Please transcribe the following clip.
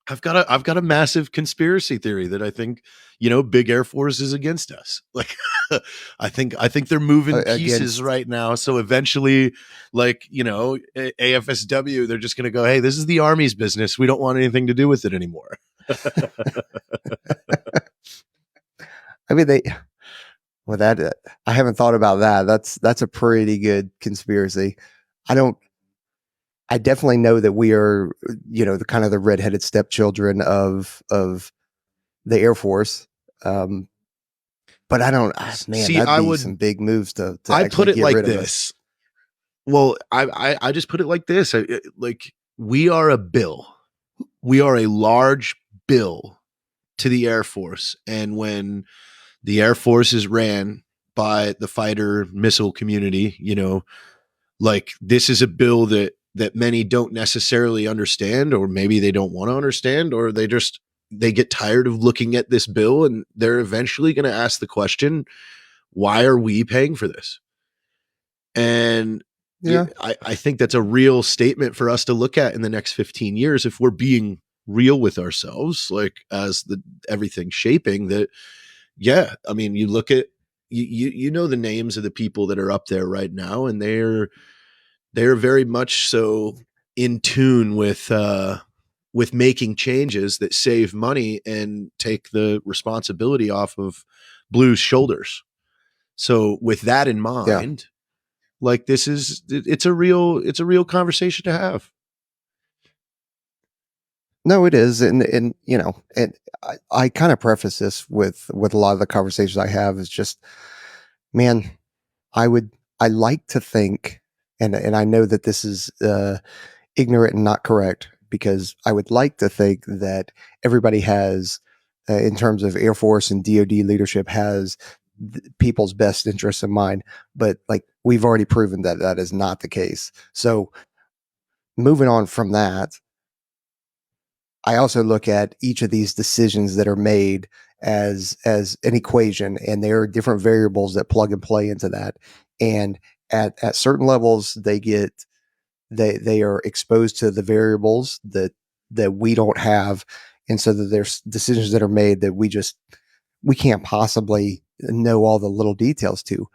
I've got a massive conspiracy theory that I think, big Air Force is against us. Like I think they're moving pieces Against. right now. So eventually, like, AFSW, they're just gonna go, hey, this is the Army's business. We don't want anything to do with it anymore. I mean, well, that I haven't thought about that. That's a pretty good conspiracy. I don't. I definitely know that we are, the kind of the redheaded stepchildren of the Air Force. But I don't. Man, See, that'd be some big moves to I put actually it get like rid of us. this. Well, I just put it like this. Like, we are a bill. We are a large bill to the Air Force. And when the Air Force is ran by the fighter missile community, like, this is a bill that many don't necessarily understand, or maybe they don't want to understand, or they get tired of looking at this bill, and they're eventually going to ask the question, why are we paying for this? And Yeah. I think that's a real statement for us to look at in the next 15 years, if we're being real with ourselves, like, as everything's shaping. That, yeah, I mean, you look at, you know the names of the people that are up there right now, and they're very much so in tune with making changes that save money and take the responsibility off of Blue's shoulders. So with that in Yeah. mind, like, it's a real conversation to have. No, it is, and and I kind of preface this with a lot of the conversations I have is just, man, I like to think, and I know that this is ignorant and not correct, because I would like to think that everybody has, in terms of Air Force and DoD leadership, has people's best interests in mind. But like, we've already proven that that is not the case. So moving on from that, I also look at each of these decisions that are made as an equation, and there are different variables that plug and play into that. And at certain levels, they are exposed to the variables that we don't have, and so that there's decisions that are made that we can't possibly know all the little details to.